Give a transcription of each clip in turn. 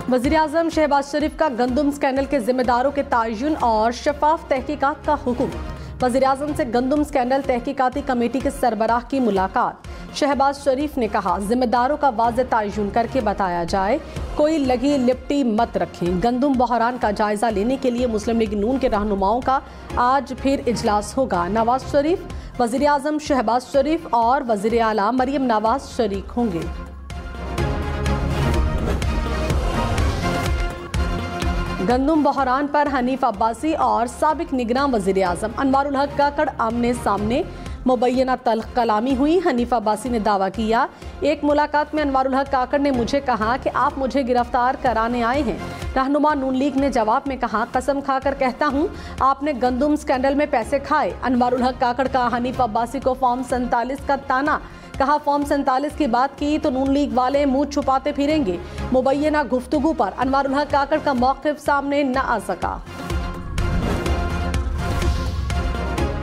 वज़ीर-ए-आज़म शहबाज शरीफ का गंदम स्कैंडल के जिम्मेदारों के तयन और शफाफ तहकीकात का हुक्म। वज़ीर-ए-आज़म से गंदम स्कैंडल तहकीकाती कमेटी के सरबराह की मुलाकात। शहबाज शरीफ ने कहा, जिम्मेदारों का वाज़ेह तयन करके बताया जाए, कोई लगी लिपटी मत रखें। गंदम बहरान का जायजा लेने के लिए मुस्लिम लीग नून के रहनुमाओं का आज फिर इजलास होगा। नवाज शरीफ, वज़ीर-ए-आज़म शहबाज शरीफ और वज़ीर आला मरियम नवाज शरीक होंगे। गंदम बहरान पर हनीफ अब्बासी और साबिक निगरान वज़ीर-ए-आज़म अनवारुल हक काकड़ आमने सामने मुबैना तल्ख कलामी हुई। हनीफ अब्बासी ने दावा किया, एक मुलाकात में अनवारुल हक काकड़ ने मुझे कहा कि आप मुझे गिरफ्तार कराने आए हैं। रहनुमा नून लीग ने जवाब में कहा, कसम खाकर कहता हूं आपने गंदम स्कैंडल में पैसे खाए। अनवारुल हक काकड़ का हनीफ अब्बासी को फॉर्म 47 का ताना। कहा, फॉर्म 47 की बात की तो नून लीग वाले मुंह छुपाते फिरेंगे। मुबैना गुफ्तगू पर अनवारुल हक काकड़ का मौक़िफ़ सामने न आ सका।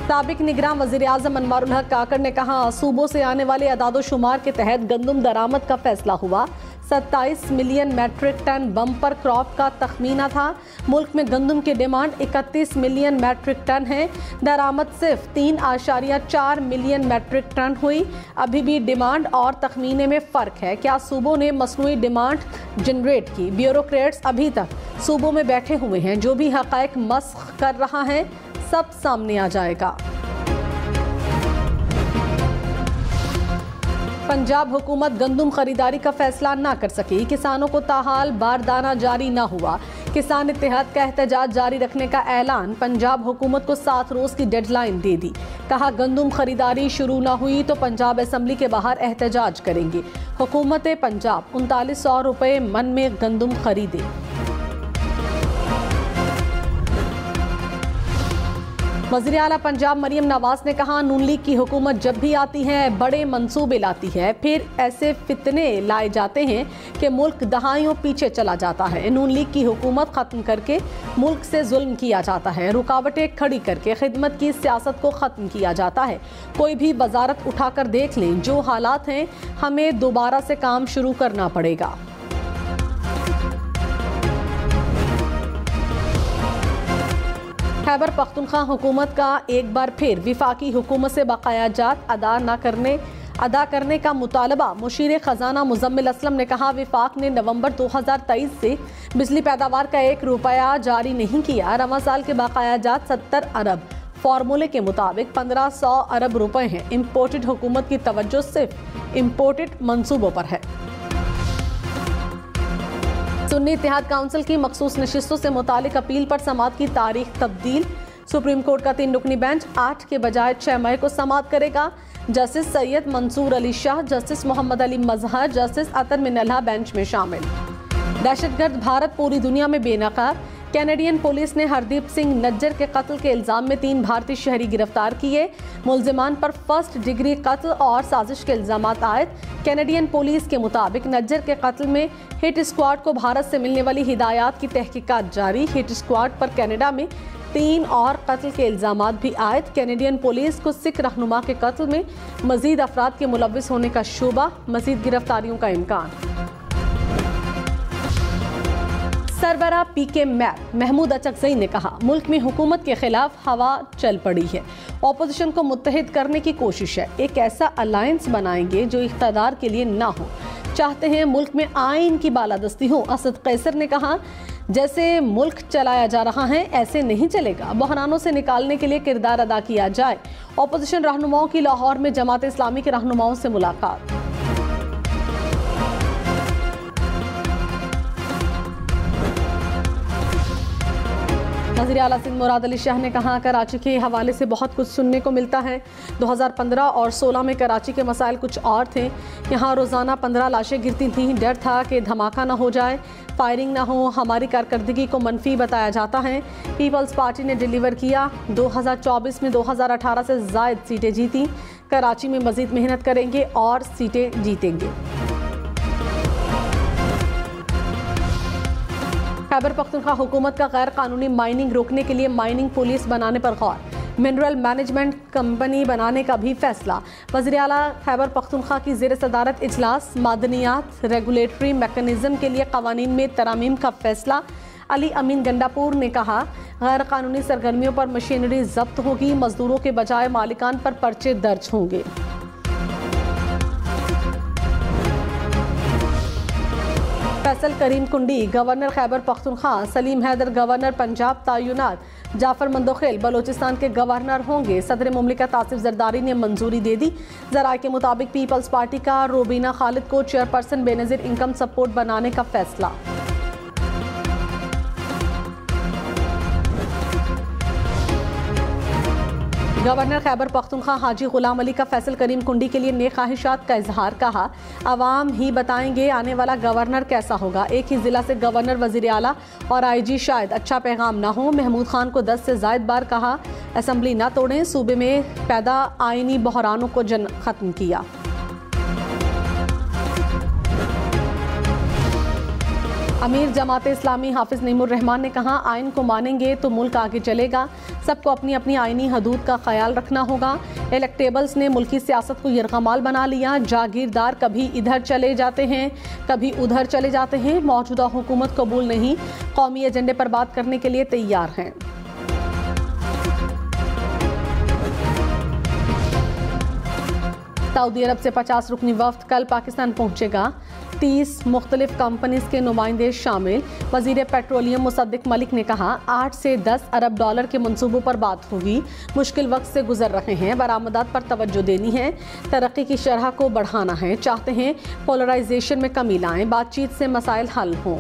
साबिक निगरान वज़ीर-ए-आज़म अनवारुल हक काकड़ ने कहा, सूबों से आने वाले अदाद-ओ-शुमार के तहत गंदम दरामद का फैसला हुआ। 27 million metric ton bumper crop का तखमीना था। मुल्क में गंदम की डिमांड 31 मिलियन मैट्रिक टन है। दरामद सिर्फ 3.4 मिलियन मैट्रिक टन हुई। अभी भी डिमांड और तखमीने में फ़र्क है। क्या सूबों ने मसनूई डिमांड जनरेट की? ब्यूरोक्रेट्स अभी तक सूबों में बैठे हुए हैं। जो भी हक़ाइक़ मस्ख़ कर रहा है सब सामने आ जाएगा। पंजाब हुकूमत गंदम खरीदारी का फैसला ना कर सकी। किसानों को ताहाल बारदाना जारी ना हुआ। किसान इत्तेहाद का एहतजाज जारी रखने का ऐलान। पंजाब हुकूमत को 7 रोज की डेडलाइन दे दी। कहा, गंदम खरीदारी शुरू ना हुई तो पंजाब असम्बली के बाहर एहतजाज करेंगे। हुकूमत पंजाब 3900 रुपये मन में गंदम खरीदे। वज़ीर आला पंजाब मरियम नवाज ने कहा, नून लीग की हुकूमत जब भी आती है बड़े मंसूबे लाती है, फिर ऐसे फितने लाए जाते हैं कि मुल्क दहाइयों पीछे चला जाता है। नून लीग की हुकूमत ख़त्म करके मुल्क से जुल्म किया जाता है। रुकावटें खड़ी करके खिदमत की सियासत को ख़त्म किया जाता है। कोई भी वजारत उठाकर देख लें, जो हालात हैं हमें दोबारा से काम शुरू करना पड़ेगा। खैबर पख्तूनख्वा हुकूमत का एक बार फिर विफाकी हुकूमत से बकायाजात अदा करने का मुतालबा। मुशीर खजाना मुजम्मिल असलम ने कहा, विफाक ने नवंबर 2023 से बिजली पैदावार का 1 रुपया जारी नहीं किया। रवां साल के बकायाजात 70 अरब। फार्मूले के मुताबिक 1500 अरब रुपए हैं। इम्पोर्टेड हुकूमत की तवज्जो सिर्फ इम्पोर्टेड मंसूबों पर है। सुन्नी इत्तेहाद काउंसिल की मखसूस नशिस्तों से मुतालिक अपील पर समाअत की तारीख तब्दील। सुप्रीम कोर्ट का 3 रुकनी बेंच 8 के बजाय 6 मई को समाअत करेगा। जस्टिस सैयद मंसूर अली शाह, जस्टिस मोहम्मद अली मजहर, जस्टिस अतर मिनल्हा बेंच में शामिल। दहशतगर्द भारत पूरी दुनिया में बेनकाब। कैनेडियन पुलिस ने हरदीप सिंह नज्जर के कत्ल के इल्जाम में 3 भारतीय शहरी गिरफ्तार किए। मुलजिमान पर 1st डिग्री कत्ल और साजिश के इल्जाम आयद। कैनेडियन पुलिस के मुताबिक नज्जर के कत्ल में हिट स्क्वाड को भारत से मिलने वाली हिदायत की तहकीकात जारी। हिट स्क्वाड पर कनाडा में 3 और कत्ल के इल्जाम भी आयद। कैनेडियन पुलिस को सिख रहनुमा के कत्ल में मजीद अफराद के मुलव्विस होने का शुबा। मजीद गिरफ्तारियों का इम्कान। सरबराह पीके मैप महमूद अचकज़ई ने कहा, मुल्क में हुकूमत के खिलाफ हवा चल पड़ी है। ऑपोजिशन को मुत्तहिद करने की कोशिश है। एक ऐसा अलायंस बनाएंगे जो इख्तियार के लिए ना हो। चाहते हैं मुल्क में आइन की बालादस्ती हो। असद कैसर ने कहा, जैसे मुल्क चलाया जा रहा है ऐसे नहीं चलेगा। बहरानों से निकालने के लिए किरदार अदा किया जाए। ऑपोजिशन रहनुमाओं की लाहौर में जमात इस्लामी के रहनुमाओं से मुलाकात। वज़ीर आला सिंध मुराद अली शाह ने कहा, कराची के हवाले से बहुत कुछ सुनने को मिलता है। 2015 और 16 में कराची के मसाइल कुछ और थे। यहाँ रोज़ाना 15 लाशें गिरती थीं। डर था कि धमाका ना हो जाए, फायरिंग ना हो। हमारी कारकर्दगी को मनफी बताया जाता है। पीपल्स पार्टी ने डिलीवर किया। 2024 में 2018 से ज़ायद सीटें जीती। कराची में मज़ीद मेहनत करेंगे और सीटें जीतेंगे। खैबर पख्तूनख्वा हुकूमत का गैर कानूनी माइनिंग रोकने के लिए माइनिंग पुलिस बनाने पर गौर। मिनरल मैनेजमेंट कंपनी बनाने का भी फैसला। वज़ीर आला खैबर पख्तूनख्वा की ज़ेर सदारत इजलास। मादनियात रेगुलेटरी मैकेनिज्म के लिए कवानीन में तरामीम का फैसला। अली अमीन गंडापुर ने कहा, गैर कानूनी सरगर्मियों पर मशीनरी जब्त होगी, मजदूरों के बजाय मालिकान पर पर्चे दर्ज होंगे। फैसल करीम कुंडी गवर्नर खैबर पख्तूनख्वा, सलीम हैदर गवर्नर पंजाब तयनात, जाफर मंदोखिल बलोचिस्तान के गवर्नर होंगे। सदर मुमलिकत आसिफ जरदारी ने मंजूरी दे दी। जराये के मुताबिक पीपल्स पार्टी का रोबीना खालिद को चेयरपर्सन बेनजीर इनकम सपोर्ट बनाने का फैसला। गवर्नर खैबर पख्तूनख्वा हाजी गुलाम अली का फैसल करीम कुंडी के लिए नेक ख्वाहिशात का इजहार। कहा, अवाम ही बताएंगे आने वाला गवर्नर कैसा होगा। एक ही जिला से गवर्नर, वजीर आला और IG शायद अच्छा पैगाम ना हो। महमूद खान को 10 से जायद बार कहा, असम्बली ना तोड़ें, सूबे में पैदा आईनी बहरानों को खत्म किया। अमीर जमात इस्लामी हाफिज नईमुर रहमान ने कहा, आइन को मानेंगे तो मुल्क आगे चलेगा, सबको अपनी अपनी आइनी हदूद का ख्याल रखना होगा। इलेक्टेबल्स ने मुल्की सियासत को यरगमाल बना लिया। जागीरदार कभी इधर चले जाते हैं, कभी उधर चले जाते हैं। मौजूदा हुकूमत कबूल नहीं, कौमी एजेंडे पर बात करने के लिए तैयार हैं। सऊदी अरब से 50 रुकनी वफ्द कल पाकिस्तान पहुंचेगा। 30 मुख्तलिफ कंपनीज के नुमाइंदे शामिल। वजीर पेट्रोलियम मुसद्दिक मलिक ने कहा, 8 से 10 अरब डॉलर के मंसूबों पर बात होगी। मुश्किल वक्त से गुजर रहे हैं, बरामदात पर तवज्जो देनी है, तरक्की की शरह को बढ़ाना है, चाहते हैं पोलराइजेशन में कमी लाएं, बातचीत से मसाइल हल हों।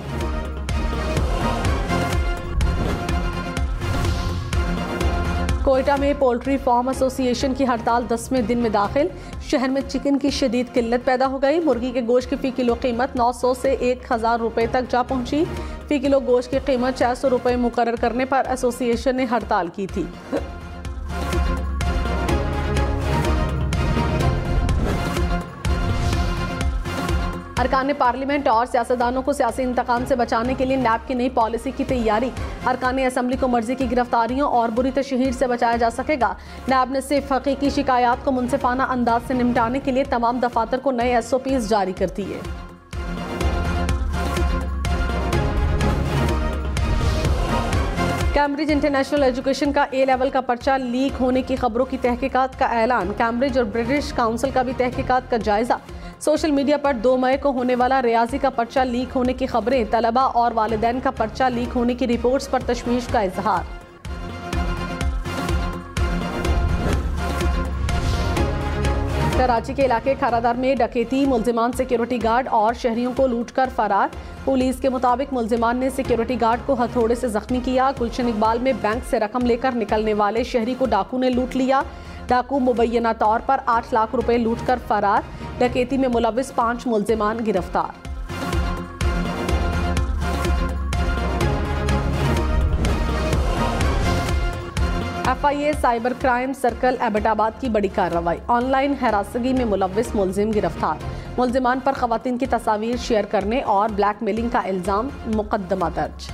कोयटा में पोल्ट्री फार्म एसोसिएशन की हड़ताल 10वें दिन में दाखिल। शहर में चिकन की शदीद किल्लत पैदा हो गई। मुर्गी के गोश्त की फ़ी किलो कीमत 900 से 1000 रुपये तक जा पहुंची। फ़ी किलो गोश्त की कीमत 600 रुपये मुकर्रर करने पर एसोसिएशन ने हड़ताल की थी। अरकान पार्लियामेंट और सियासतदानों को सियासी इंतकाम से बचाने के लिए नैब की नई पॉलिसी की तैयारी। अरकान असम्बली को मर्जी की गिरफ्तारियों और बुरी तशहीर से बचाया जा सकेगा। नैब ने सिर्फ हकीकी शिकायत को मुनसिफाना अंदाज से निपटाने के लिए तमाम दफातर को नए SOPs जारी कर दिए। कैम्ब्रिज इंटरनेशनल एजुकेशन का A लेवल का पर्चा लीक होने की खबरों की तहकीकात का ऐलान। कैम्ब्रिज और ब्रिटिश काउंसिल का भी तहकीकात का जायजा। सोशल मीडिया पर 2 मई को होने वाला रियाजी का पर्चा लीक होने की खबरें। तलबा और वालिदैन का पर्चा लीक होने की रिपोर्ट्स पर तशवीश का इजहार। कराची के इलाके खारादार में डकैती, मुल्जिमान सिक्योरिटी गार्ड और शहरियों को लूटकर फरार। पुलिस के मुताबिक मुल्जिमान ने सिक्योरिटी गार्ड को हथौड़े से जख्मी किया। गुलशन इकबाल में बैंक से रकम लेकर निकलने वाले शहरी को डाकू ने लूट लिया। डाकू मुबैना तौर पर 8 लाख रुपए लूटकर फरार। डकैती में मुलविस 5 मुल्जिमान गिरफ्तार। FIA cyber crime circle Abbottabad की बड़ी कार्रवाई। ऑनलाइन हरासगी में मुलविस मुल्जिम गिरफ्तार। मुल्जिमान पर खवातीन की तस्वीर शेयर करने और ब्लैकमेलिंग का इल्जाम। मुकदमा दर्ज।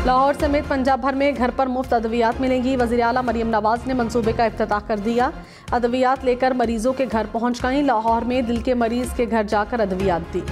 लाहौर समेत पंजाब भर में घर पर मुफ्त अद्वियात मिलेंगी। वज़ीर आला मरियम नवाज ने मंसूबे का इफ्तिताह कर दिया। अद्वियात लेकर मरीजों के घर पहुंच गईं। लाहौर में दिल के मरीज के घर जाकर अद्वियात दी।